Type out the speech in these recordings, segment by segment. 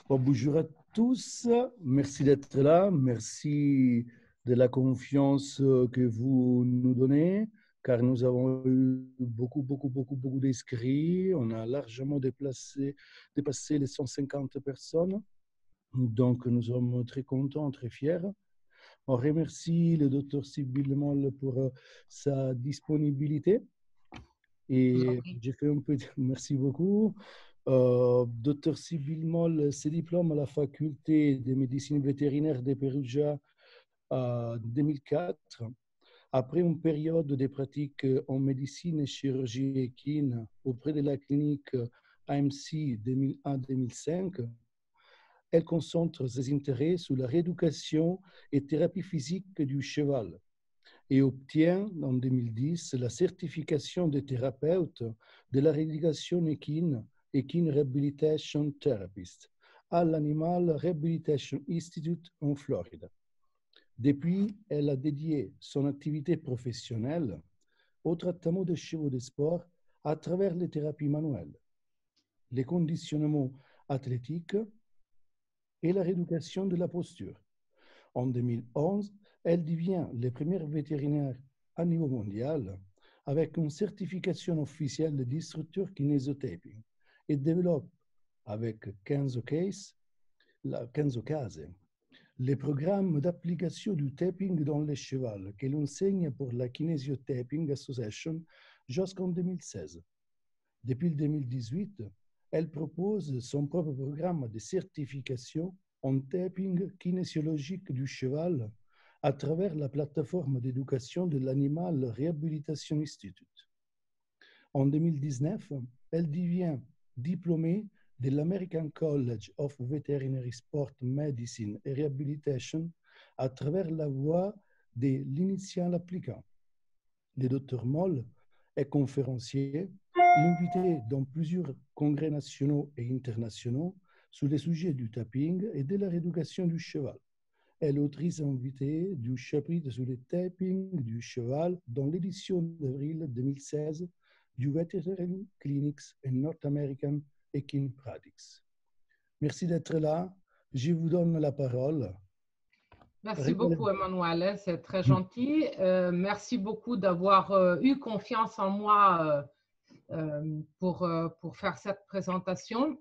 Bon, bonjour à tous, merci d'être là, merci de la confiance que vous nous donnez, car nous avons eu beaucoup d'inscrits, on a largement dépassé les 150 personnes, donc nous sommes très contents, très fiers. On remercie le docteur Sybille Moll pour sa disponibilité et j'ai fait un peu de... Merci beaucoup. Dr Sybille Moll se diplôme à la faculté de médecine vétérinaire de Perugia en 2004. Après une période de pratique en médecine et chirurgie équine auprès de la clinique AMC 2001-2005, elle concentre ses intérêts sur la rééducation et thérapie physique du cheval et obtient en 2010 la certification de thérapeute de la rééducation équine, Equine Rehabilitation Therapist, à l'Animal Rehabilitation Institute en Floride. Depuis, elle a dédié son activité professionnelle au traitement des chevaux de sport à travers les thérapies manuelles, les conditionnements athlétiques et la rééducation de la posture. En 2011, elle devient la première vétérinaire à niveau mondial avec une certification officielle d'instructeur kinésotaping et développe avec 15 cases les programmes d'application du taping dans les chevaux qu'elle enseigne pour la Kinesiotaping Association jusqu'en 2016. Depuis 2018, elle propose son propre programme de certification en taping kinésiologique du cheval à travers la plateforme d'éducation de l'Animal Rehabilitation Institute. En 2019, elle devient diplômée de l'American College of Veterinary Sport Medicine et Rehabilitation à travers la voie de l'initial applicant. Le Dr Moll est conférencier, invité dans plusieurs congrès nationaux et internationaux sur les sujets du tapping et de la rééducation du cheval. Elle est autrice invitée du chapitre sur le tapping du cheval dans l'édition d'avril 2016 du Veterinary Clinics and North American Equine Practice. Merci d'être là. Je vous donne la parole. Merci beaucoup, Emmanuel. C'est très gentil. Merci beaucoup d'avoir eu confiance en moi pour faire cette présentation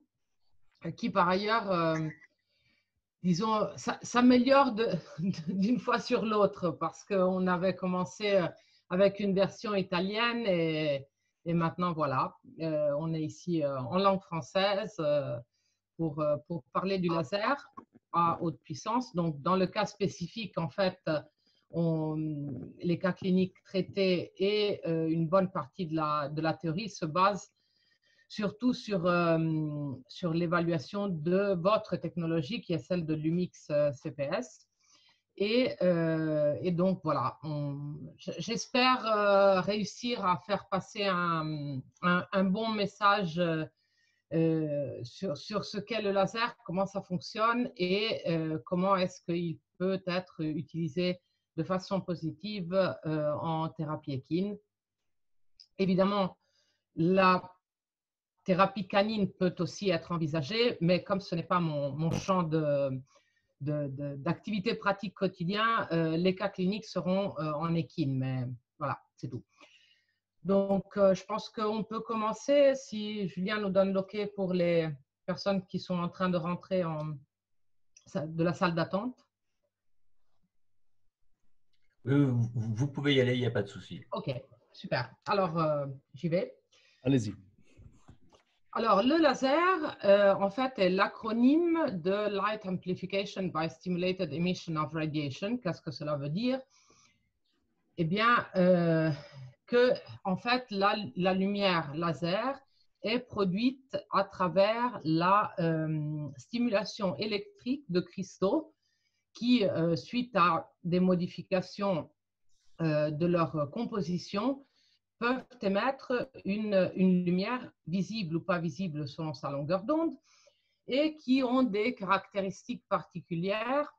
qui, par ailleurs, disons, s'améliore d'une fois sur l'autre parce qu'on avait commencé avec une version italienne et maintenant, voilà, on est ici en langue française pour parler du laser à haute puissance. Donc, dans le cas spécifique, en fait, les cas cliniques traités et une bonne partie de la théorie se basent surtout sur l'évaluation de votre technologie qui est celle de l'UMIX CPS. Et donc, voilà, j'espère réussir à faire passer un bon message sur ce qu'est le laser, comment ça fonctionne et comment est-ce qu'il peut être utilisé de façon positive en thérapie équine. Évidemment, la thérapie canine peut aussi être envisagée, mais comme ce n'est pas mon champ d'activité pratique quotidien, les cas cliniques seront en équine, mais voilà, c'est tout. Donc, je pense qu'on peut commencer si Julien nous donne l'OK pour les personnes qui sont en train de rentrer de la salle d'attente. Vous pouvez y aller, il n'y a pas de souci. OK, super. Alors, j'y vais. Allez-y. Alors, le laser, en fait, est l'acronyme de Light Amplification by Stimulated Emission of Radiation. Qu'est-ce que cela veut dire? Eh bien, que, en fait, la lumière laser est produite à travers la stimulation électrique de cristaux qui, suite à des modifications de leur composition, peuvent émettre une lumière visible ou pas visible selon sa longueur d'onde et qui ont des caractéristiques particulières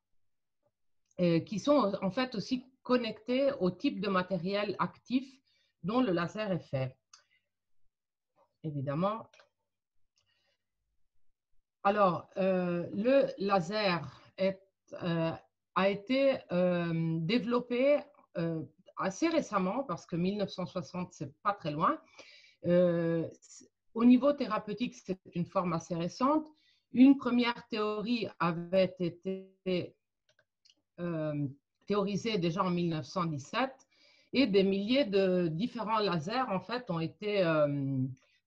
qui sont en fait aussi connectées au type de matériel actif dont le laser est fait. Évidemment, Alors, le laser a été développé assez récemment, parce que 1960, c'est pas très loin. Au niveau thérapeutique, c'est une forme assez récente. Une première théorie avait été théorisée déjà en 1917 et des milliers de différents lasers en fait ont été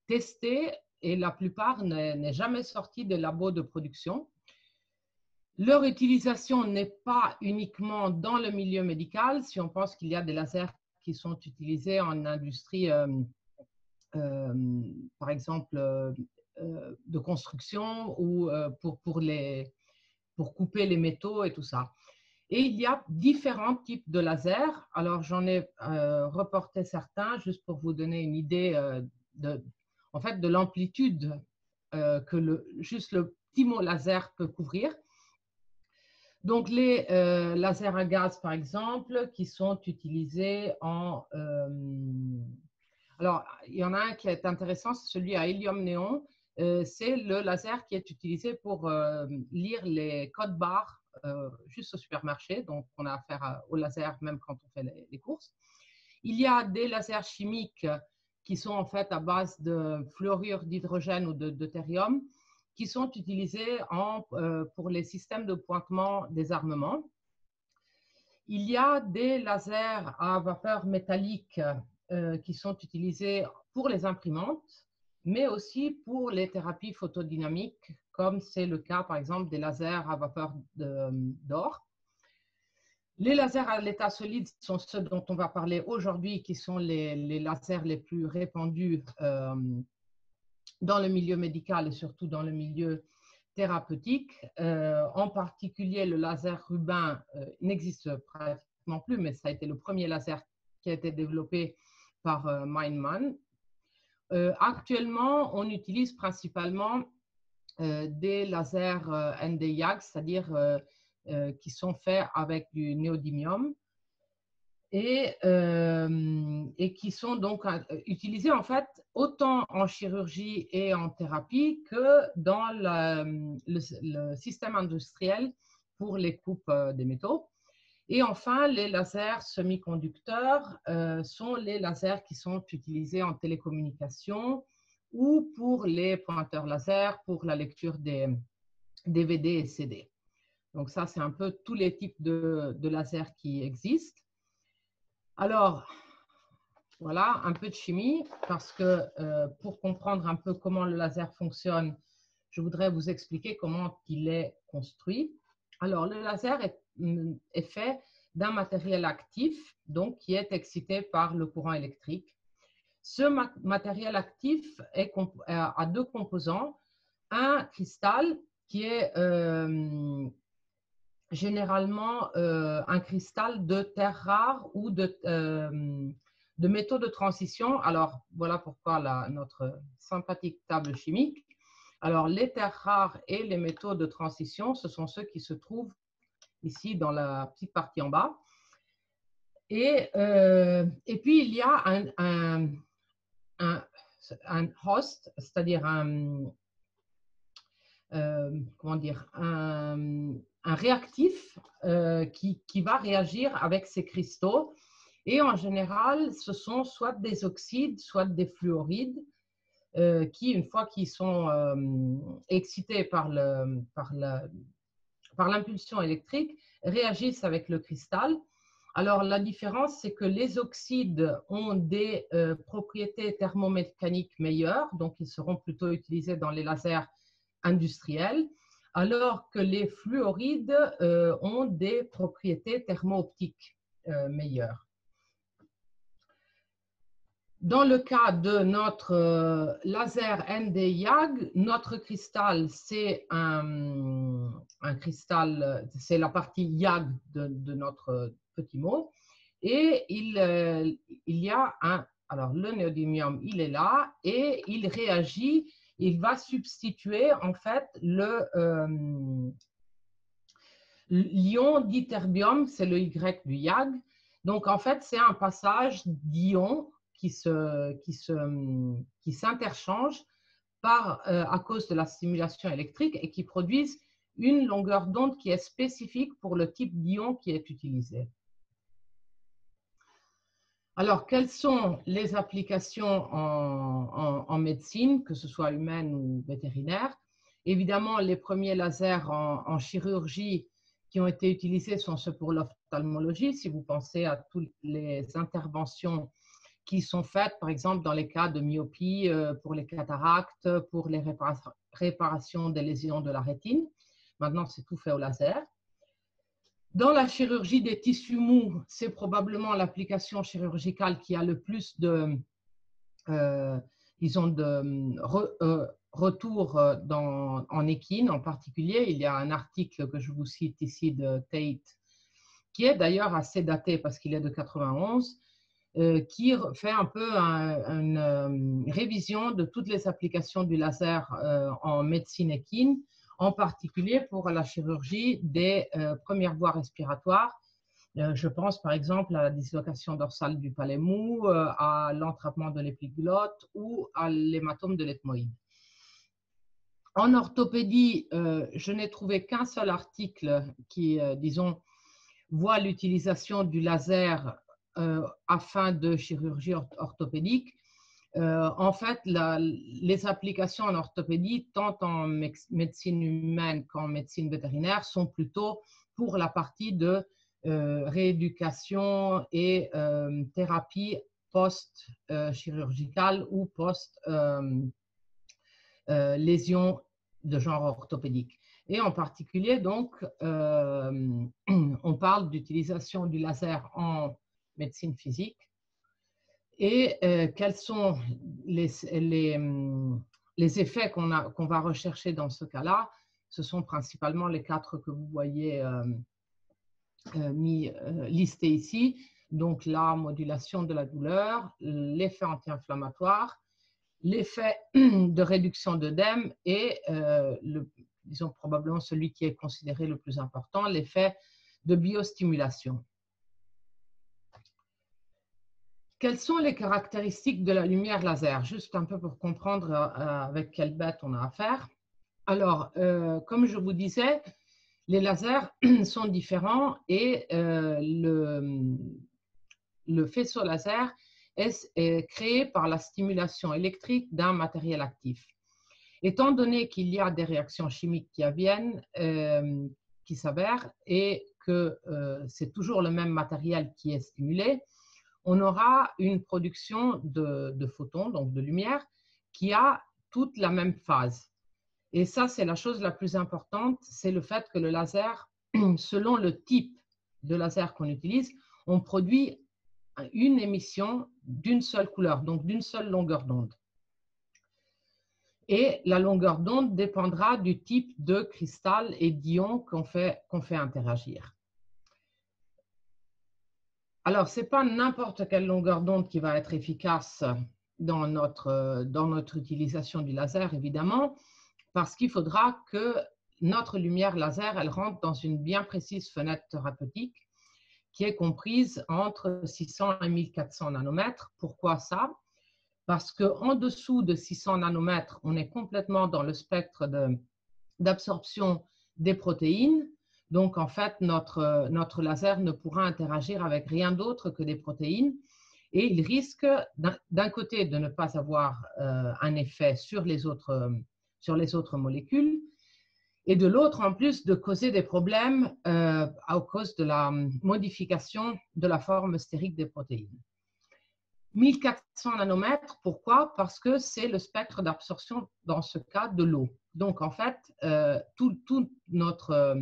testés et la plupart n'est jamais sorti des labos de production. Leur utilisation n'est pas uniquement dans le milieu médical. Si on pense qu'il y a des lasers qui sont utilisés en industrie, par exemple, de construction ou pour couper les métaux et tout ça. Et il y a différents types de lasers. Alors, j'en ai reporté certains juste pour vous donner une idée en fait, de l'amplitude que juste le petit mot laser peut couvrir. Donc, les lasers à gaz, par exemple, qui sont utilisés en... alors, il y en a un qui est intéressant, c'est celui à hélium-néon. C'est le laser qui est utilisé pour lire les codes barres juste au supermarché. Donc, on a affaire au laser même quand on fait les courses. Il y a des lasers chimiques qui sont en fait à base de fluorure d'hydrogène ou de deutérium, qui sont utilisés pour les systèmes de pointement des armements. Il y a des lasers à vapeur métallique qui sont utilisés pour les imprimantes, mais aussi pour les thérapies photodynamiques, comme c'est le cas par exemple des lasers à vapeur d'or. Les lasers à l'état solide sont ceux dont on va parler aujourd'hui, qui sont les lasers les plus répandus dans le milieu médical et surtout dans le milieu thérapeutique. En particulier, le laser Rubin n'existe pratiquement plus, mais ça a été le premier laser qui a été développé par Meinmann. Actuellement, on utilise principalement des lasers Nd:YAG, c'est-à-dire qui sont faits avec du néodymium et qui sont donc utilisés en fait autant en chirurgie et en thérapie que dans le système industriel pour les coupes des métaux. Et enfin, les lasers semi-conducteurs sont les lasers qui sont utilisés en télécommunication ou pour les pointeurs laser pour la lecture des DVD et CD. Donc ça, c'est un peu tous les types de lasers qui existent. Alors, voilà, un peu de chimie, parce que pour comprendre un peu comment le laser fonctionne, je voudrais vous expliquer comment il est construit. Alors, le laser est fait d'un matériel actif, donc qui est excité par le courant électrique. Ce matériel actif a deux composants. Un cristal qui est généralement un cristal de terre rare ou de métaux de transition. Alors, voilà pourquoi notre sympathique table chimique. Alors, les terres rares et les métaux de transition, ce sont ceux qui se trouvent ici dans la petite partie en bas. Et puis, il y a un host, c'est-à-dire comment dire, un réactif qui va réagir avec ces cristaux. Et en général, ce sont soit des oxydes, soit des fluorides qui, une fois qu'ils sont excités par l'impulsion électrique, réagissent avec le cristal. Alors, la différence, c'est que les oxydes ont des propriétés thermomécaniques meilleures, donc ils seront plutôt utilisés dans les lasers industriels, alors que les fluorides ont des propriétés thermo-optiques meilleures. Dans le cas de notre laser Nd:YAG, notre cristal, c'est un cristal, c'est la partie YAG de notre petit mot. Et il y a alors le néodymium, il est là et il réagit, il va substituer en fait l'ion diterbium, c'est le Y du YAG. Donc en fait, c'est un passage d'ions qui s'interchangent à cause de la stimulation électrique et qui produisent une longueur d'onde qui est spécifique pour le type d'ion qui est utilisé. Alors, quelles sont les applications en médecine, que ce soit humaine ou vétérinaire? Évidemment, les premiers lasers en chirurgie qui ont été utilisés sont ceux pour l'ophtalmologie. Si vous pensez à toutes les interventions qui sont faites, par exemple, dans les cas de myopie, pour les cataractes, pour les réparations des lésions de la rétine. Maintenant, c'est tout fait au laser. Dans la chirurgie des tissus mous, c'est probablement l'application chirurgicale qui a le plus de, disons, de retour en équine en particulier. Il y a un article que je vous cite ici de Tate, qui est d'ailleurs assez daté parce qu'il est de 91, qui fait un peu une révision de toutes les applications du laser en médecine équine, en particulier pour la chirurgie des premières voies respiratoires. Je pense par exemple à la dislocation dorsale du palais mou, à l'entrapement de l'épiglotte ou à l'hématome de l'ethmoïde. En orthopédie, je n'ai trouvé qu'un seul article qui, disons, voit l'utilisation du laser à fin de chirurgie orthopédique. En fait, les applications en orthopédie, tant en médecine humaine qu'en médecine vétérinaire, sont plutôt pour la partie de rééducation et thérapie post-chirurgicale ou post-lésion de genre orthopédique. Et en particulier, donc, on parle d'utilisation du laser en médecine physique. Et quels sont les effets qu'on va rechercher dans ce cas-là? Ce sont principalement les 4 que vous voyez listés ici. Donc la modulation de la douleur, l'effet anti-inflammatoire, l'effet de réduction d'œdème et, disons probablement celui qui est considéré le plus important, l'effet de biostimulation. Quelles sont les caractéristiques de la lumière laser? Juste un peu pour comprendre avec quelle bête on a affaire. Alors, comme je vous disais, les lasers sont différents et le faisceau laser est créé par la stimulation électrique d'un matériel actif. Étant donné qu'il y a des réactions chimiques qui adviennent, qui s'avèrent, et que c'est toujours le même matériel qui est stimulé, on aura une production de photons, donc de lumière, qui a toute la même phase. Et ça, c'est la chose la plus importante, c'est le fait que le laser, selon le type de laser qu'on utilise, on produit une émission d'une seule couleur, donc d'une seule longueur d'onde. Et la longueur d'onde dépendra du type de cristal et d'ion qu'on fait interagir. Alors, ce n'est pas n'importe quelle longueur d'onde qui va être efficace dans notre utilisation du laser, évidemment, parce qu'il faudra que notre lumière laser, elle rentre dans une bien précise fenêtre thérapeutique qui est comprise entre 600 et 1400 nanomètres. Pourquoi ça? Parce qu'en dessous de 600 nanomètres, on est complètement dans le spectre d'absorption des protéines. Donc, en fait, notre laser ne pourra interagir avec rien d'autre que des protéines et il risque d'un côté de ne pas avoir un effet sur les autres molécules et de l'autre, en plus, de causer des problèmes à cause de la modification de la forme stérique des protéines. 1400 nanomètres, pourquoi? Parce que c'est le spectre d'absorption, dans ce cas, de l'eau. Donc, en fait, tout notre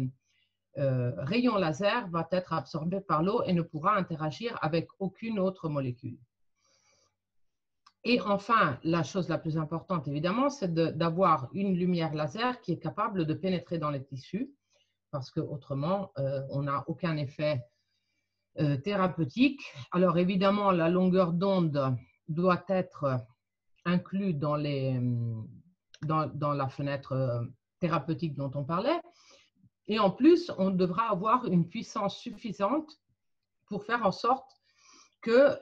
rayon laser va être absorbé par l'eau et ne pourra interagir avec aucune autre molécule. Et enfin, la chose la plus importante, évidemment, c'est d'avoir une lumière laser qui est capable de pénétrer dans les tissus, parce qu'autrement, on n'a aucun effet thérapeutique. Alors, évidemment, la longueur d'onde doit être inclue dans la fenêtre thérapeutique dont on parlait. Et en plus, on devra avoir une puissance suffisante pour faire en sorte que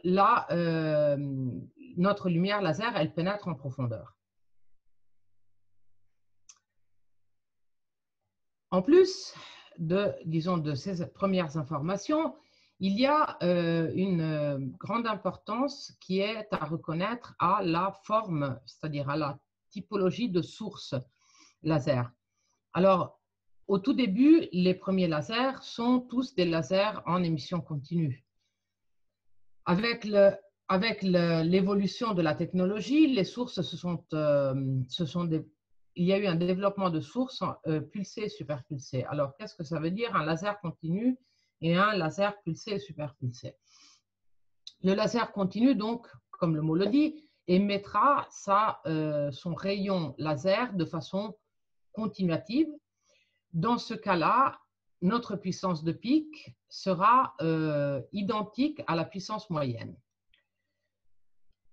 notre lumière laser, elle pénètre en profondeur. En plus disons, de ces premières informations, il y a une grande importance qui est à reconnaître à la forme, c'est-à-dire à la typologie de source laser. Alors, au tout début, les premiers lasers sont tous des lasers en émission continue. Avec l'évolution de la technologie, les sources il y a eu un développement de sources pulsées et superpulsées. Alors, qu'est-ce que ça veut dire un laser continu et un laser pulsé et superpulsé? Le laser continu, donc, comme le mot le dit, émettra son rayon laser de façon continuative. Dans ce cas-là, notre puissance de pic sera identique à la puissance moyenne.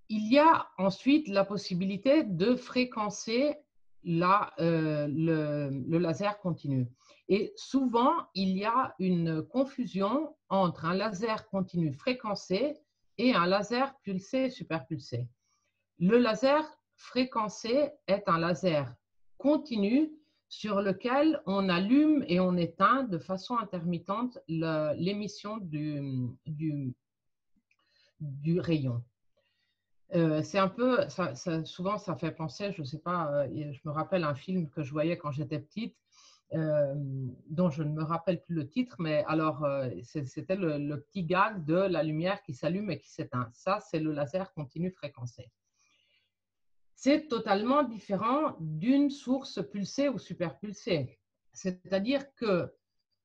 Il y a ensuite la possibilité de fréquencer le laser continu. Et souvent, il y a une confusion entre un laser continu fréquencé et un laser pulsé et superpulsé. Le laser fréquencé est un laser continu sur lequel on allume et on éteint de façon intermittente l'émission du rayon. C'est un peu, souvent ça fait penser, je ne sais pas, je me rappelle un film que je voyais quand j'étais petite, dont je ne me rappelle plus le titre, mais alors c'était le petit gag de la lumière qui s'allume et qui s'éteint. Ça, c'est le laser continu fréquencé. C'est totalement différent d'une source pulsée ou superpulsée. C'est-à-dire que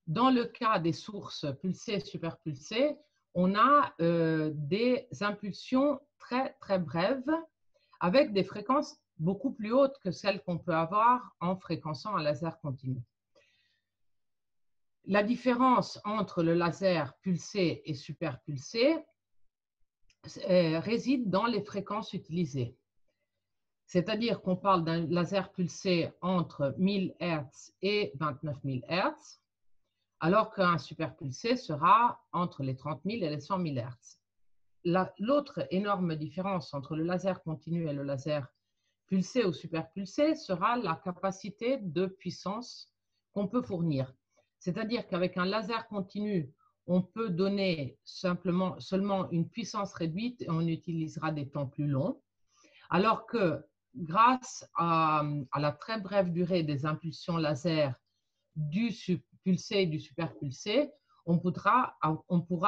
dans le cas des sources pulsées et superpulsées, on a des impulsions très, très brèves avec des fréquences beaucoup plus hautes que celles qu'on peut avoir en fréquençant un laser continu. La différence entre le laser pulsé et superpulsé réside dans les fréquences utilisées. C'est-à-dire qu'on parle d'un laser pulsé entre 1000 Hz et 29 000 Hz, alors qu'un superpulsé sera entre les 30 000 et les 100 000 Hz. L'autre énorme différence entre le laser continu et le laser pulsé ou superpulsé sera la capacité de puissance qu'on peut fournir. C'est-à-dire qu'avec un laser continu, on peut donner seulement une puissance réduite et on utilisera des temps plus longs, alors que grâce à la très brève durée des impulsions laser du pulsé et du superpulsé, on pourra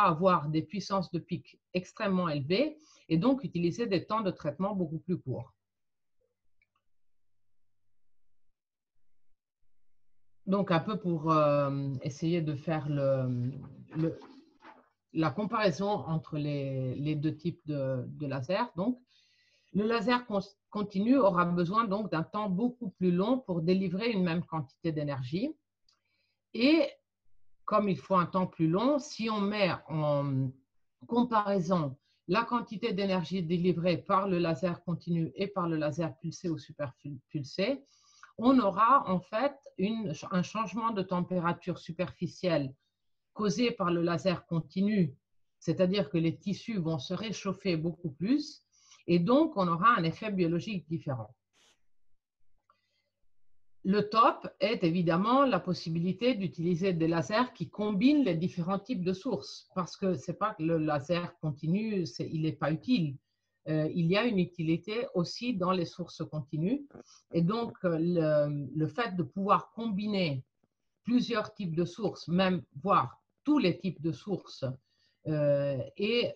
avoir des puissances de pic extrêmement élevées et donc utiliser des temps de traitement beaucoup plus courts. Donc, un peu pour essayer de faire la comparaison entre les deux types de lasers. Donc, le laser continu aura besoin donc d'un temps beaucoup plus long pour délivrer une même quantité d'énergie. Et comme il faut un temps plus long, si on met en comparaison la quantité d'énergie délivrée par le laser continu et par le laser pulsé ou superpulsé, on aura en fait un changement de température superficielle causé par le laser continu, c'est-à-dire que les tissus vont se réchauffer beaucoup plus et donc on aura un effet biologique différent. Le top est évidemment la possibilité d'utiliser des lasers qui combinent les différents types de sources, parce que ce n'est pas que le laser continu, il n'est pas utile. Il y a une utilité aussi dans les sources continues. Et donc, le fait de pouvoir combiner plusieurs types de sources, même voire tous les types de sources, est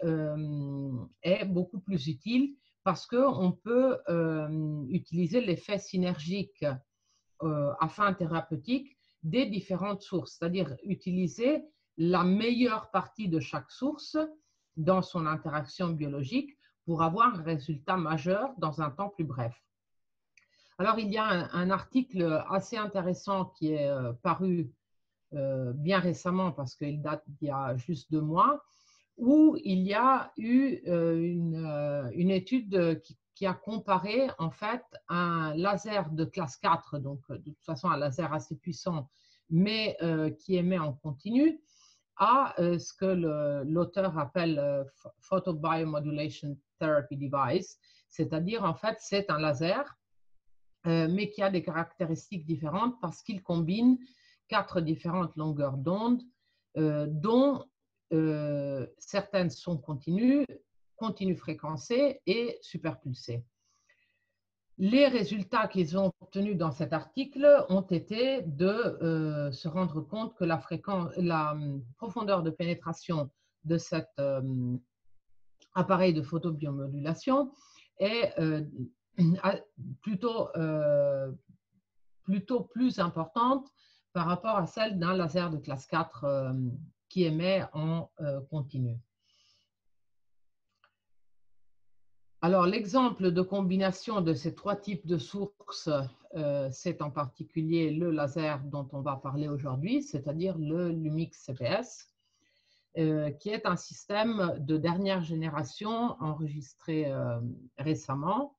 beaucoup plus utile parce qu'on peut utiliser l'effet synergique à fin thérapeutique des différentes sources, c'est-à-dire utiliser la meilleure partie de chaque source dans son interaction biologique pour avoir un résultat majeur dans un temps plus bref. Alors, il y a un article assez intéressant qui est paru bien récemment parce qu'il date d'il y a juste 2 mois, où il y a eu une étude qui a comparé en fait un laser de classe 4, donc de toute façon un laser assez puissant, mais qui émet en continu, à ce que l'auteur appelle Photobiomodulation Therapy Device, c'est-à-dire en fait c'est un laser, mais qui a des caractéristiques différentes parce qu'il combine 4 différentes longueurs d'onde, dont certaines sont continues fréquencées et superpulsées. Les résultats qu'ils ont obtenus dans cet article ont été de se rendre compte que la profondeur de pénétration de cet appareil de photobiomodulation est plutôt plus importante par rapport à celle d'un laser de classe 4 qui émet en continu. Alors, l'exemple de combination de ces 3 types de sources, c'est en particulier le laser dont on va parler aujourd'hui, c'est-à-dire le Lumix CPS, qui est un système de dernière génération enregistré récemment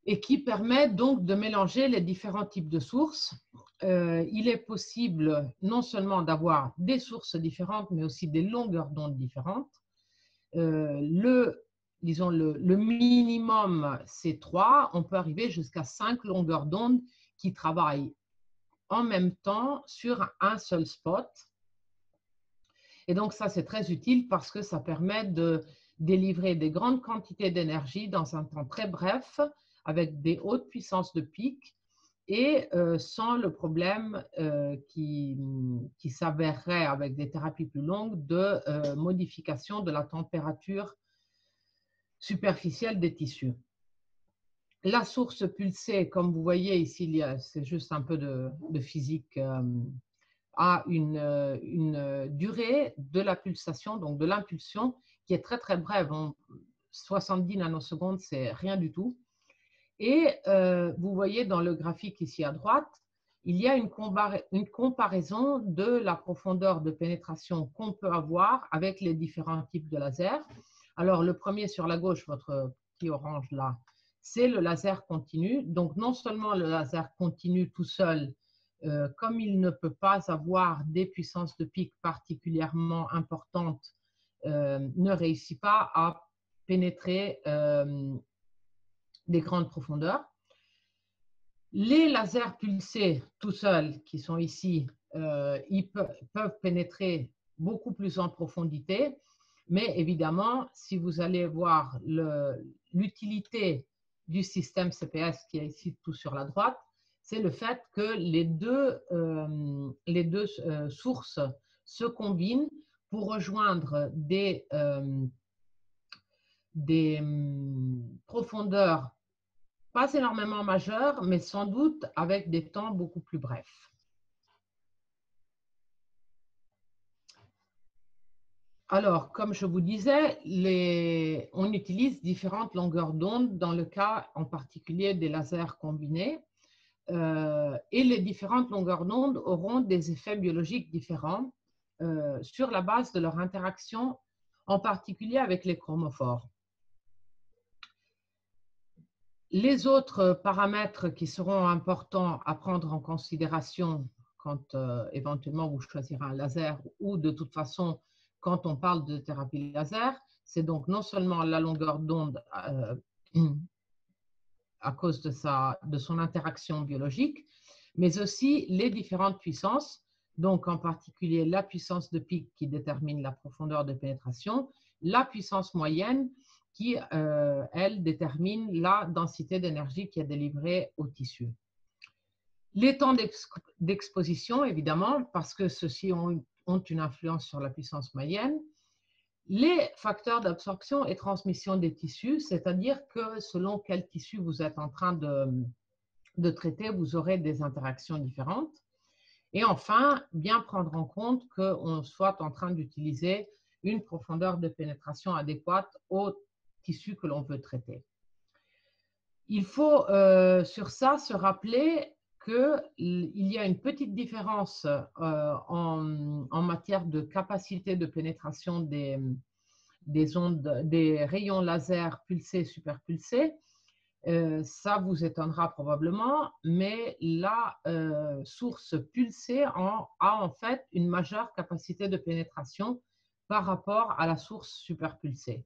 et qui permet donc de mélanger les différents types de sources. Il est possible non seulement d'avoir des sources différentes, mais aussi des longueurs d'onde différentes. Disons le minimum, c'est 3. On peut arriver jusqu'à 5 longueurs d'onde qui travaillent en même temps sur un seul spot. Et donc, ça, c'est très utile parce que ça permet de délivrer des grandes quantités d'énergie dans un temps très bref, avec des hautes puissances de pic et sans le problème qui s'avérerait avec des thérapies plus longues de modification de la température superficielle des tissus. La source pulsée, comme vous voyez ici, c'est juste un peu de physique, a une durée de la pulsation, donc de l'impulsion, qui est très très brève. 70 nanosecondes, c'est rien du tout. Et vous voyez dans le graphique ici à droite, il y a une comparaison de la profondeur de pénétration qu'on peut avoir avec les différents types de lasers. Alors, le premier sur la gauche, votre petit orange là, c'est le laser continu. Donc, non seulement le laser continu tout seul, comme il ne peut pas avoir des puissances de pic particulièrement importantes, ne réussit pas à pénétrer des grandes profondeurs. Les lasers pulsés tout seuls, qui sont ici, ils peuvent pénétrer beaucoup plus en profondité, mais évidemment, si vous allez voir l'utilité du système CPS qui est ici tout sur la droite, c'est le fait que les deux sources se combinent pour rejoindre des profondeurs pas énormément majeures, mais sans doute avec des temps beaucoup plus brefs. Alors, comme je vous disais, on utilise différentes longueurs d'onde dans le cas en particulier des lasers combinés. Et les différentes longueurs d'onde auront des effets biologiques différents sur la base de leur interaction, en particulier avec les chromophores. Les autres paramètres qui seront importants à prendre en considération quand éventuellement vous choisirez un laser ou de toute façon quand on parle de thérapie laser, c'est donc non seulement la longueur d'onde à cause de son interaction biologique, mais aussi les différentes puissances, donc en particulier la puissance de pic qui détermine la profondeur de pénétration, la puissance moyenne qui, elle, détermine la densité d'énergie qui est délivrée au tissu. Les temps d'exposition, évidemment, parce que ceux-ci ont une influence sur la puissance moyenne. Les facteurs d'absorption et transmission des tissus, c'est-à-dire que selon quel tissu vous êtes en train de traiter, vous aurez des interactions différentes. Et enfin, bien prendre en compte qu'on soit en train d'utiliser une profondeur de pénétration adéquate au tissu que l'on veut traiter. Il faut sur ça se rappeler qu'il y a une petite différence en matière de capacité de pénétration des rayons laser pulsés, superpulsés. Ça vous étonnera probablement, mais la source pulsée a en fait une majeure capacité de pénétration par rapport à la source superpulsée.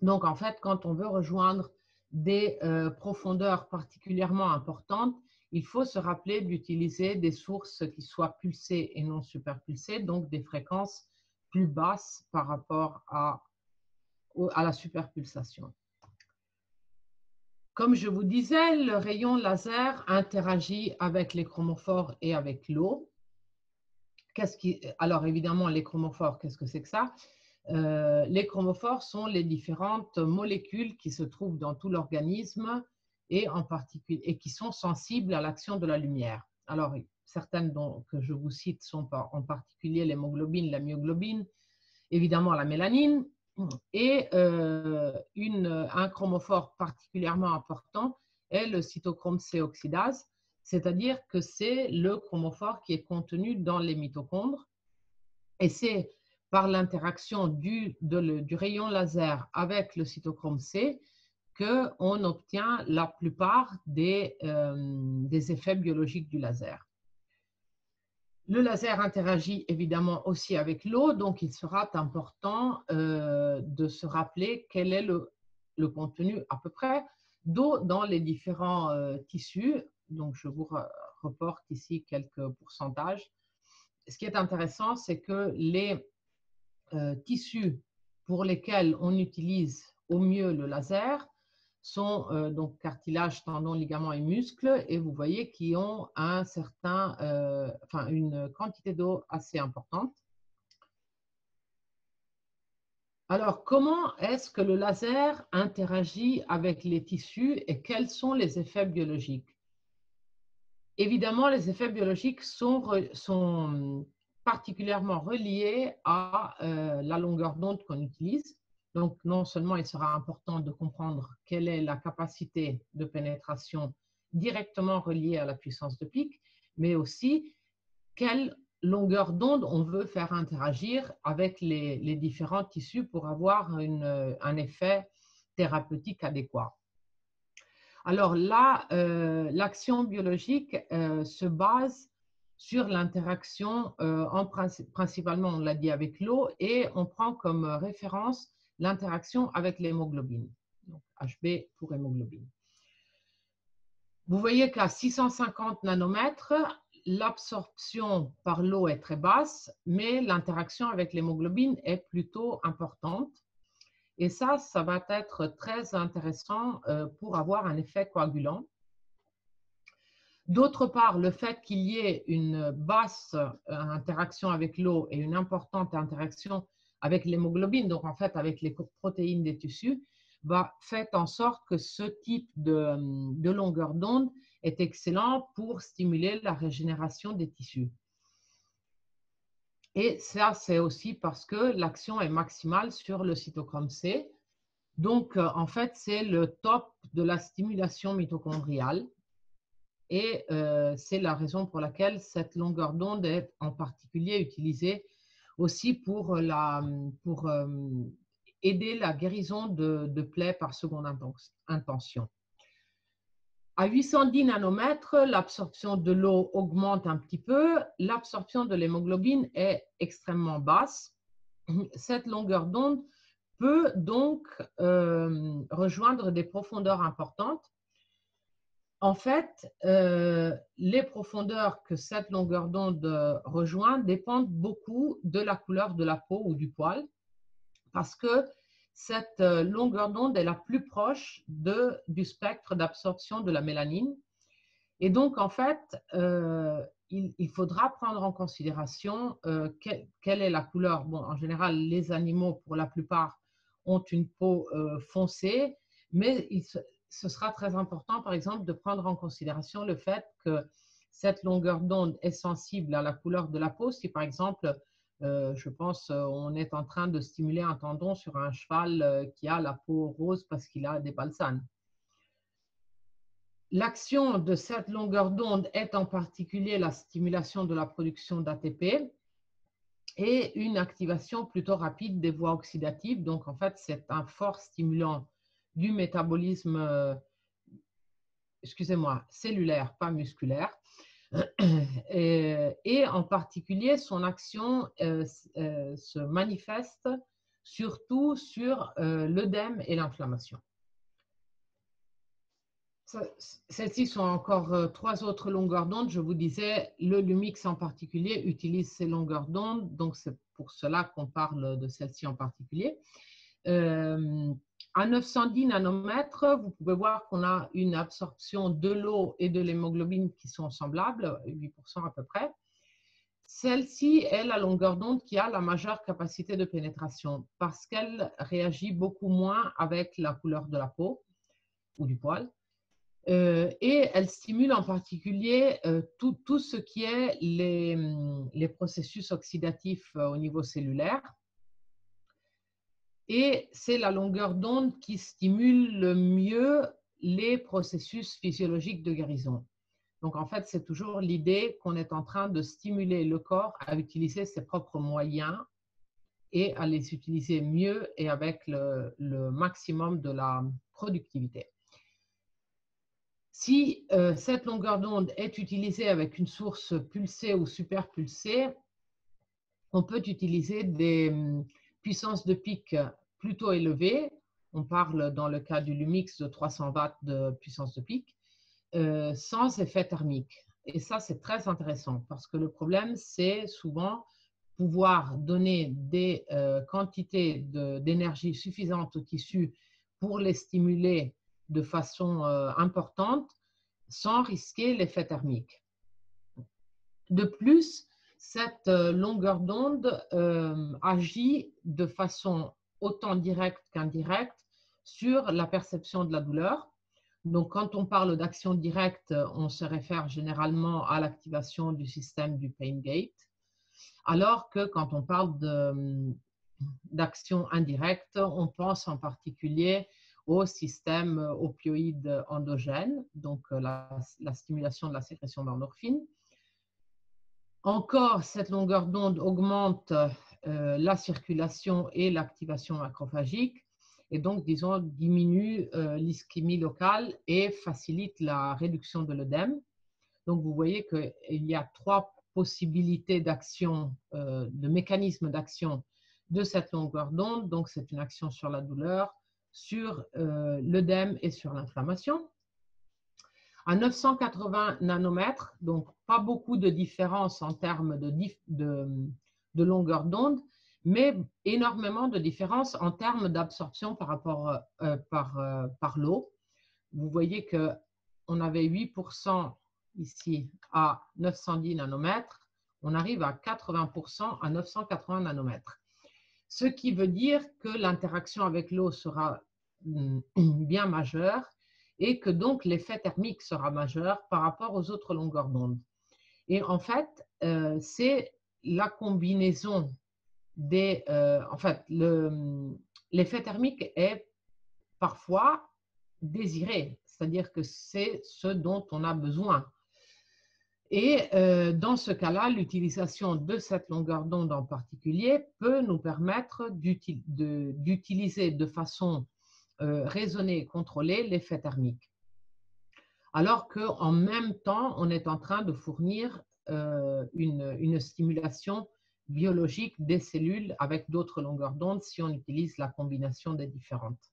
Donc en fait, quand on veut rejoindre des profondeurs particulièrement importantes, il faut se rappeler d'utiliser des sources qui soient pulsées et non superpulsées, donc des fréquences plus basses par rapport à la superpulsation. Comme je vous disais, le rayon laser interagit avec les chromophores et avec l'eau. Alors évidemment, les chromophores, qu'est-ce que c'est que ça? Les chromophores sont les différentes molécules qui se trouvent dans tout l'organisme et en particulier et qui sont sensibles à l'action de la lumière. Alors, certaines que je vous cite sont en particulier l'hémoglobine, la myoglobine, évidemment la mélanine, et un chromophore particulièrement important est le cytochrome C oxydase, c'est-à-dire que c'est le chromophore qui est contenu dans les mitochondres, et c'est par l'interaction du rayon laser avec le cytochrome C qu'on obtient la plupart des effets biologiques du laser. Le laser interagit évidemment aussi avec l'eau, donc il sera important de se rappeler quel est le contenu à peu près d'eau dans les différents tissus. Donc je vous reporte ici quelques pourcentages. Ce qui est intéressant, c'est que les tissus pour lesquels on utilise au mieux le laser sont donc cartilage, tendons, ligaments et muscles, et vous voyez qu'ils ont une quantité d'eau assez importante. Alors, comment est-ce que le laser interagit avec les tissus et quels sont les effets biologiques? Évidemment, les effets biologiques sont particulièrement reliés à la longueur d'onde qu'on utilise. Donc, non seulement il sera important de comprendre quelle est la capacité de pénétration directement reliée à la puissance de pic, mais aussi quelle longueur d'onde on veut faire interagir avec les différents tissus pour avoir un effet thérapeutique adéquat. Alors là, l'action biologique se base sur l'interaction, principalement, on l'a dit, avec l'eau, et on prend comme référence l'interaction avec l'hémoglobine, donc HB pour hémoglobine. Vous voyez qu'à 650 nanomètres, l'absorption par l'eau est très basse, mais l'interaction avec l'hémoglobine est plutôt importante. Et ça va être très intéressant pour avoir un effet coagulant. D'autre part, le fait qu'il y ait une basse interaction avec l'eau et une importante interaction avec l'hémoglobine, donc en fait avec les protéines des tissus, fait en sorte que ce type de longueur d'onde est excellent pour stimuler la régénération des tissus. Et ça, c'est aussi parce que l'action est maximale sur le cytochrome C. Donc, en fait, c'est le top de la stimulation mitochondriale. Et c'est la raison pour laquelle cette longueur d'onde est en particulier utilisée aussi pour aider la guérison de plaies par seconde intention. À 810 nanomètres, l'absorption de l'eau augmente un petit peu. L'absorption de l'hémoglobine est extrêmement basse. Cette longueur d'onde peut donc rejoindre des profondeurs importantes. En fait, les profondeurs que cette longueur d'onde rejoint dépendent beaucoup de la couleur de la peau ou du poil, parce que cette longueur d'onde est la plus proche du spectre d'absorption de la mélanine. Et donc, en fait, il faudra prendre en considération quelle est la couleur. Bon, en général, les animaux, pour la plupart, ont une peau foncée, mais ce sera très important, par exemple, de prendre en considération le fait que cette longueur d'onde est sensible à la couleur de la peau. Si, par exemple, je pense, on est en train de stimuler un tendon sur un cheval qui a la peau rose parce qu'il a des balsanes. L'action de cette longueur d'onde est en particulier la stimulation de la production d'ATP et une activation plutôt rapide des voies oxydatives. Donc, en fait, c'est un fort stimulant du métabolisme, cellulaire, pas musculaire. Et en particulier, son action se manifeste surtout sur l'œdème et l'inflammation. Celles-ci sont encore trois autres longueurs d'onde. Je vous disais, le Lumix en particulier utilise ces longueurs d'onde, donc c'est pour cela qu'on parle de celle-ci en particulier. À 910 nanomètres, vous pouvez voir qu'on a une absorption de l'eau et de l'hémoglobine qui sont semblables, 8% à peu près. Celle-ci est la longueur d'onde qui a la majeure capacité de pénétration parce qu'elle réagit beaucoup moins avec la couleur de la peau ou du poil. Et elle stimule en particulier tout ce qui est les processus oxydatifs au niveau cellulaire. Et c'est la longueur d'onde qui stimule le mieux les processus physiologiques de guérison. Donc, en fait, c'est toujours l'idée qu'on est en train de stimuler le corps à utiliser ses propres moyens et à les utiliser mieux et avec le maximum de la productivité. Si cette longueur d'onde est utilisée avec une source pulsée ou superpulsée, on peut utiliser des puissances de pic plutôt élevées. On parle dans le cas du Lumix de 300 watts de puissance de pic, sans effet thermique. Et ça, c'est très intéressant parce que le problème, c'est souvent pouvoir donner des quantités d'énergie suffisantes au tissu pour les stimuler de façon importante sans risquer l'effet thermique. De plus, cette longueur d'onde agit de façon autant directe qu'indirecte sur la perception de la douleur. Donc, quand on parle d'action directe, on se réfère généralement à l'activation du système du pain gate, alors que quand on parle d'action indirecte, on pense en particulier au système opioïde endogène, donc la stimulation de la sécrétion d'endorphine. Encore, cette longueur d'onde augmente la circulation et l'activation macrophagique et donc, disons, diminue l'ischémie locale et facilite la réduction de l'œdème. Donc, vous voyez qu'il y a trois possibilités d'action, de mécanismes d'action de cette longueur d'onde. Donc, c'est une action sur la douleur, sur l'œdème et sur l'inflammation. À 980 nanomètres, donc pas beaucoup de différence en termes de longueur d'onde, mais énormément de différence en termes d'absorption par rapport par l'eau. Vous voyez qu'on avait 8% ici à 910 nanomètres, on arrive à 80% à 980 nanomètres. Ce qui veut dire que l'interaction avec l'eau sera bien majeure et que donc l'effet thermique sera majeur par rapport aux autres longueurs d'onde. Et en fait, c'est la combinaison des... en fait, l'effet thermique est parfois désiré, c'est-à-dire que c'est ce dont on a besoin. Et dans ce cas-là, l'utilisation de cette longueur d'onde en particulier peut nous permettre d'utiliser de façon raisonnée et contrôlée l'effet thermique. Alors qu'en même temps, on est en train de fournir une stimulation biologique des cellules avec d'autres longueurs d'onde si on utilise la combinaison des différentes.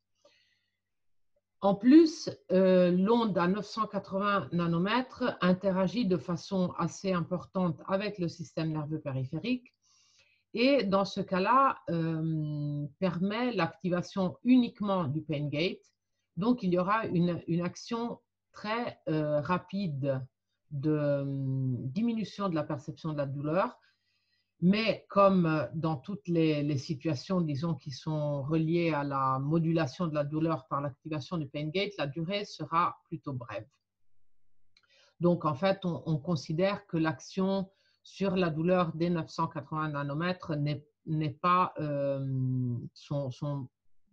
En plus, l'onde à 980 nanomètres interagit de façon assez importante avec le système nerveux périphérique et dans ce cas-là, permet l'activation uniquement du pain gate. Donc, il y aura une action très rapide de diminution de la perception de la douleur. Mais comme dans toutes les situations, disons, qui sont reliées à la modulation de la douleur par l'activation du pain gate, la durée sera plutôt brève. Donc, en fait, on considère que l'action sur la douleur des 980 nanomètres n'est pas son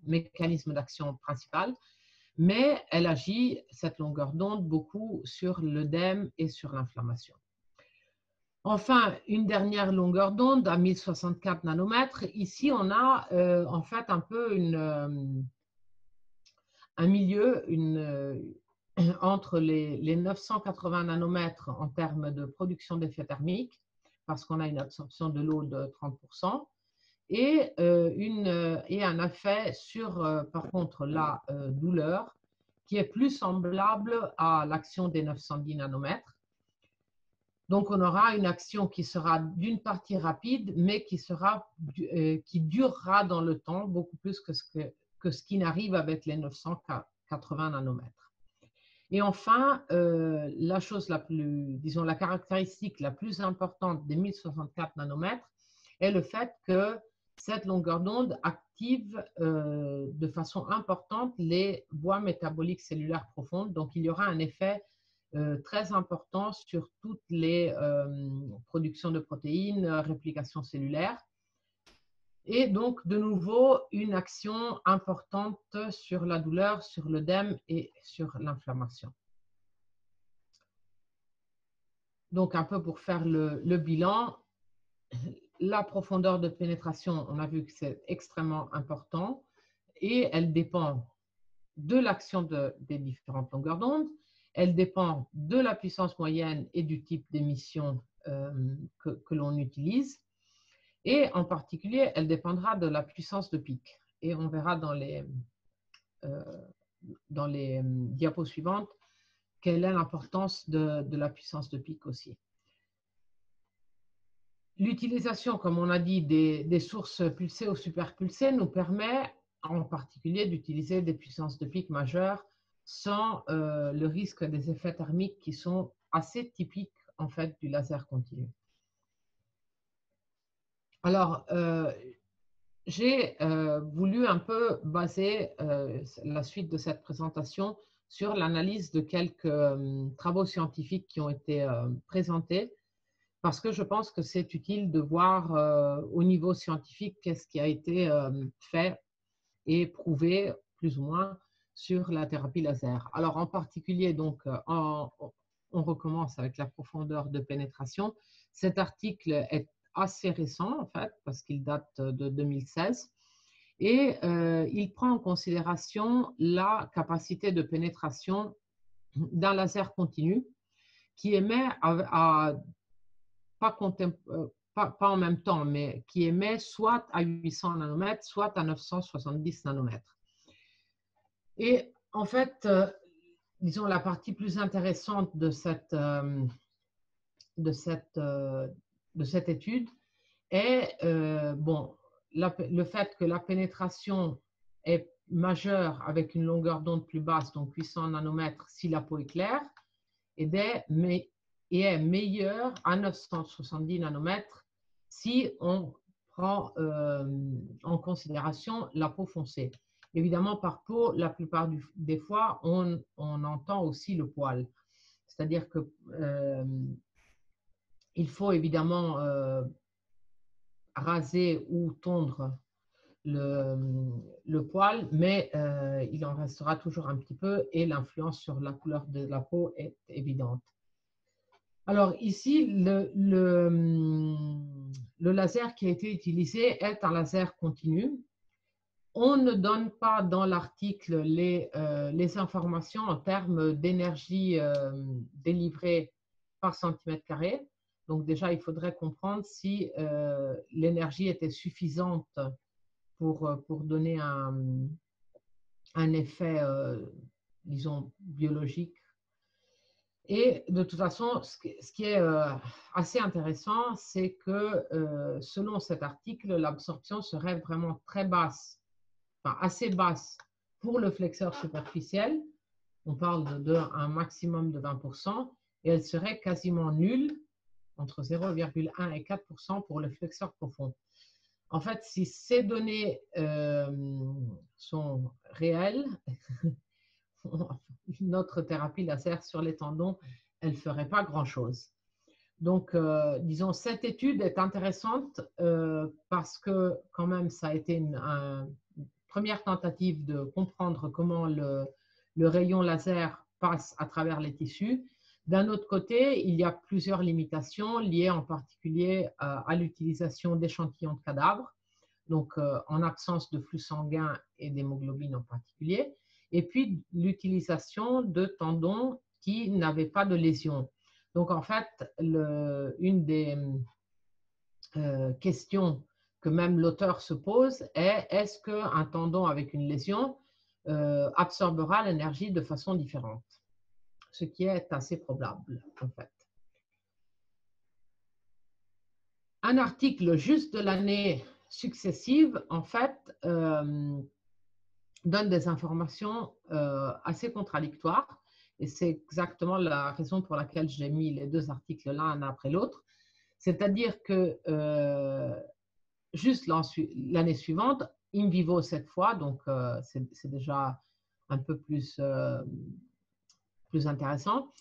mécanisme d'action principal, mais elle agit, cette longueur d'onde, beaucoup sur l'œdème et sur l'inflammation. Enfin, une dernière longueur d'onde à 1064 nanomètres. Ici, on a en fait un peu un milieu entre les 980 nanomètres en termes de production d'effet thermique, parce qu'on a une absorption de l'eau de 30%, et un effet sur, par contre, la douleur, qui est plus semblable à l'action des 910 nanomètres. Donc, on aura une action qui sera d'une partie rapide, mais qui durera dans le temps beaucoup plus que ce qui n'arrive avec les 980 nanomètres. Et enfin, la caractéristique la plus importante des 1064 nanomètres est le fait que cette longueur d'onde active de façon importante les voies métaboliques cellulaires profondes. Donc, il y aura un effet très important sur toutes les productions de protéines, réplication cellulaire. Et donc, de nouveau, une action importante sur la douleur, sur l'œdème et sur l'inflammation. Donc, un peu pour faire le bilan, la profondeur de pénétration, on a vu que c'est extrêmement important et elle dépend de l'action des différentes longueurs d'onde. Elle dépend de la puissance moyenne et du type d'émission que l'on utilise. Et en particulier, elle dépendra de la puissance de pic. Et on verra dans les diapos suivantes quelle est l'importance de la puissance de pic aussi. L'utilisation, comme on a dit, des sources pulsées ou superpulsées nous permet en particulier d'utiliser des puissances de pic majeures sans le risque des effets thermiques qui sont assez typiques en fait du laser continu. Alors, j'ai voulu un peu baser la suite de cette présentation sur l'analyse de quelques travaux scientifiques qui ont été présentés, parce que je pense que c'est utile de voir au niveau scientifique qu'est-ce qui a été fait et prouvé, plus ou moins, sur la thérapie laser. Alors, en particulier, donc, on recommence avec la profondeur de pénétration. Cet article est assez récent, en fait, parce qu'il date de 2016. Et il prend en considération la capacité de pénétration d'un laser continu qui émet pas en même temps, mais qui émet soit à 800 nanomètres, soit à 970 nanomètres. Et en fait, disons, la partie plus intéressante de cette étude est le fait que la pénétration est majeure avec une longueur d'onde plus basse, donc 800 nanomètres si la peau est claire, et est meilleure à 970 nanomètres si on prend en considération la peau foncée. Évidemment, par peau, la plupart des fois, on entend aussi le poil. C'est-à-dire que il faut évidemment raser ou tondre le poil, mais il en restera toujours un petit peu et l'influence sur la couleur de la peau est évidente. Alors ici, le laser qui a été utilisé est un laser continu. On ne donne pas dans l'article les informations en termes d'énergie délivrée par centimètre carré. Donc déjà, il faudrait comprendre si l'énergie était suffisante pour donner un effet, disons, biologique. Et de toute façon, ce qui est assez intéressant, c'est que selon cet article, l'absorption serait vraiment très basse, enfin assez basse pour le flexeur superficiel. On parle d'un maximum de 20%, et elle serait quasiment nulle, entre 0,1 et 4% pour le flexeur profond. En fait, si ces données sont réelles, notre thérapie laser sur les tendons, elle ne ferait pas grand-chose. Donc, disons, cette étude est intéressante parce que quand même, ça a été une première tentative de comprendre comment le rayon laser passe à travers les tissus. D'un autre côté, il y a plusieurs limitations liées en particulier à l'utilisation d'échantillons de cadavres, donc en absence de flux sanguin et d'hémoglobine en particulier, et puis l'utilisation de tendons qui n'avaient pas de lésion. Donc en fait, une des questions que même l'auteur se pose est: est-ce qu'un tendon avec une lésion absorbera l'énergie de façon différente, ce qui est assez probable en fait. Un article juste de l'année successive, en fait, donne des informations assez contradictoires. Et c'est exactement la raison pour laquelle j'ai mis les deux articles l'un après l'autre. C'est-à-dire que juste l'année suivante, in vivo cette fois, donc c'est déjà un peu plus intéressant,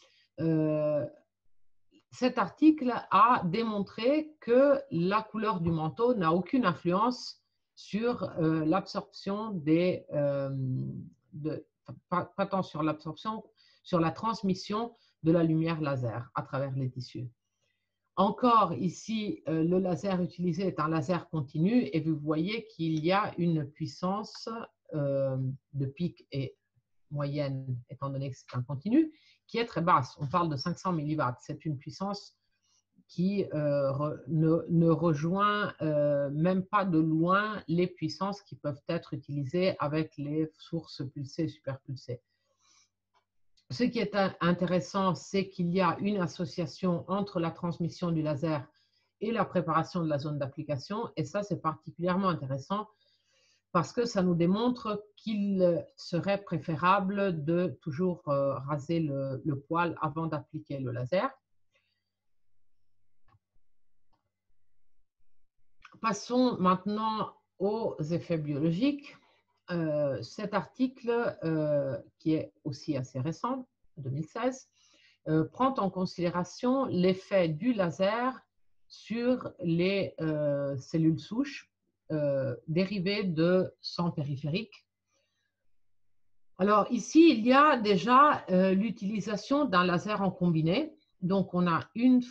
cet article a démontré que la couleur du manteau n'a aucune influence sur l'absorption pas tant sur l'absorption, sur la transmission de la lumière laser à travers les tissus. Encore ici, le laser utilisé est un laser continu et vous voyez qu'il y a une puissance de pic et moyenne, étant donné que c'est un continu, qui est très basse. On parle de 500 milliwatts. C'est une puissance qui ne rejoint même pas de loin les puissances qui peuvent être utilisées avec les sources pulsées, superpulsées. Ce qui est intéressant, c'est qu'il y a une association entre la transmission du laser et la préparation de la zone d'application. Et ça, c'est particulièrement intéressant parce que ça nous démontre qu'il serait préférable de toujours raser le poil avant d'appliquer le laser. Passons maintenant aux effets biologiques. Cet article, qui est aussi assez récent, 2016, prend en considération l'effet du laser sur les cellules souches dérivées de sang périphérique. Alors ici, il y a déjà l'utilisation d'un laser en combiné. Donc, on a une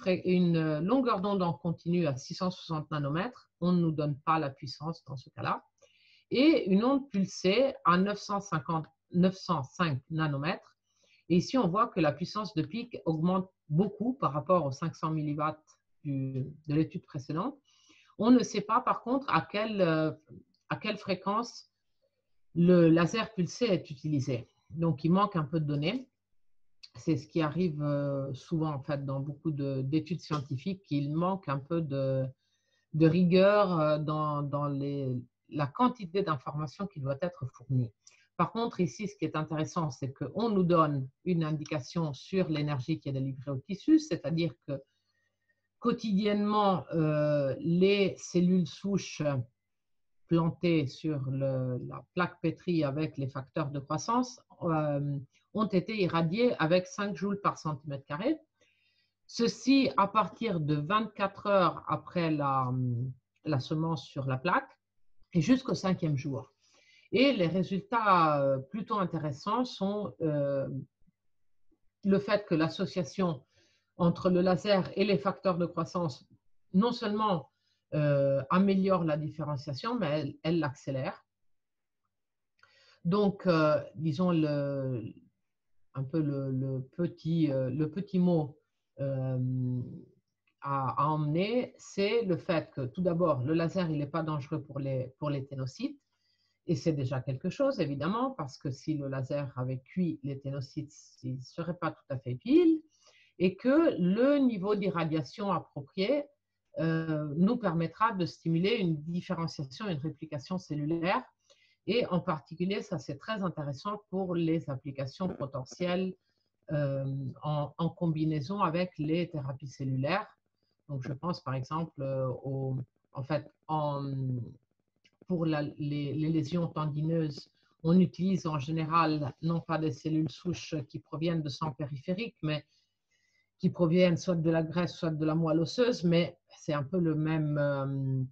longueur d'onde en continu à 660 nanomètres. On ne nous donne pas la puissance dans ce cas-là. Et une onde pulsée à 905 nanomètres. Et ici, on voit que la puissance de pic augmente beaucoup par rapport aux 500 milliwatts de l'étude précédente. On ne sait pas, par contre, à quelle fréquence le laser pulsé est utilisé. Donc, il manque un peu de données. C'est ce qui arrive souvent, en fait, dans beaucoup d'études scientifiques, qu'il manque un peu de rigueur dans la quantité d'informations qui doit être fournie. Par contre, ici, ce qui est intéressant, c'est qu'on nous donne une indication sur l'énergie qui est délivrée au tissu, c'est-à-dire que quotidiennement, les cellules souches plantées sur la plaque pétrie avec les facteurs de croissance ont été irradiées avec 5 joules par centimètre carré. Ceci à partir de 24 heures après la semence sur la plaque et jusqu'au 5e jour. Et les résultats plutôt intéressants sont le fait que l'association entre le laser et les facteurs de croissance non seulement améliore la différenciation, mais elle l'accélère. Donc, disons, un peu le petit mot à emmener, c'est le fait que tout d'abord, le laser, il n'est pas dangereux pour les ténocytes. Et c'est déjà quelque chose, évidemment, parce que si le laser avait cuit les ténocytes, il ne serait pas tout à fait utile. Et que le niveau d'irradiation approprié nous permettra de stimuler une différenciation et une réplication cellulaire. Et en particulier, ça c'est très intéressant pour les applications potentielles en combinaison avec les thérapies cellulaires. Donc, je pense par exemple pour les lésions tendineuses, on utilise en général non pas des cellules souches qui proviennent de sang périphérique, mais qui proviennent soit de la graisse, soit de la moelle osseuse, mais c'est un peu le même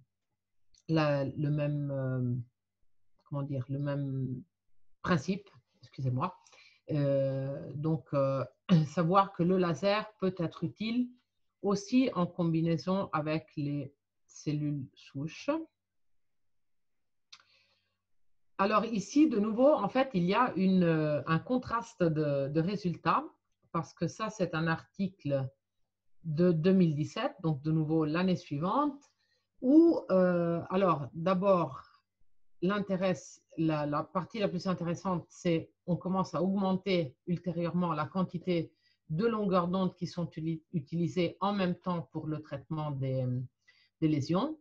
principe, excusez-moi. Donc, savoir que le laser peut être utile aussi en combinaison avec les cellules souches. Alors ici, de nouveau, en fait, il y a un contraste de résultats parce que ça, c'est un article de 2017, donc de nouveau l'année suivante, où, alors d'abord, la partie la plus intéressante, c'est on commence à augmenter ultérieurement la quantité de longueurs d'onde qui sont utilisées en même temps pour le traitement des lésions.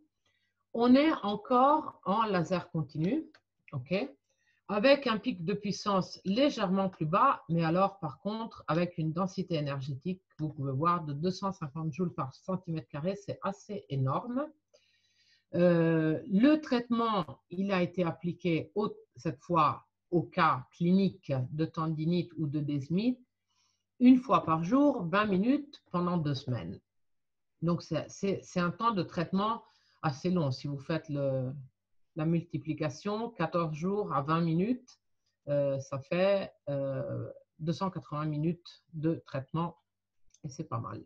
On est encore en laser continu, ok, avec un pic de puissance légèrement plus bas, mais alors par contre avec une densité énergétique, vous pouvez voir, de 250 joules par centimètre carré, c'est assez énorme. Le traitement, il a été appliqué cette fois au cas clinique de tendinite ou de desmite, une fois par jour, 20 minutes pendant 2 semaines. Donc, c'est un temps de traitement assez long. Si vous faites la multiplication, 14 jours à 20 minutes, ça fait 280 minutes de traitement et c'est pas mal.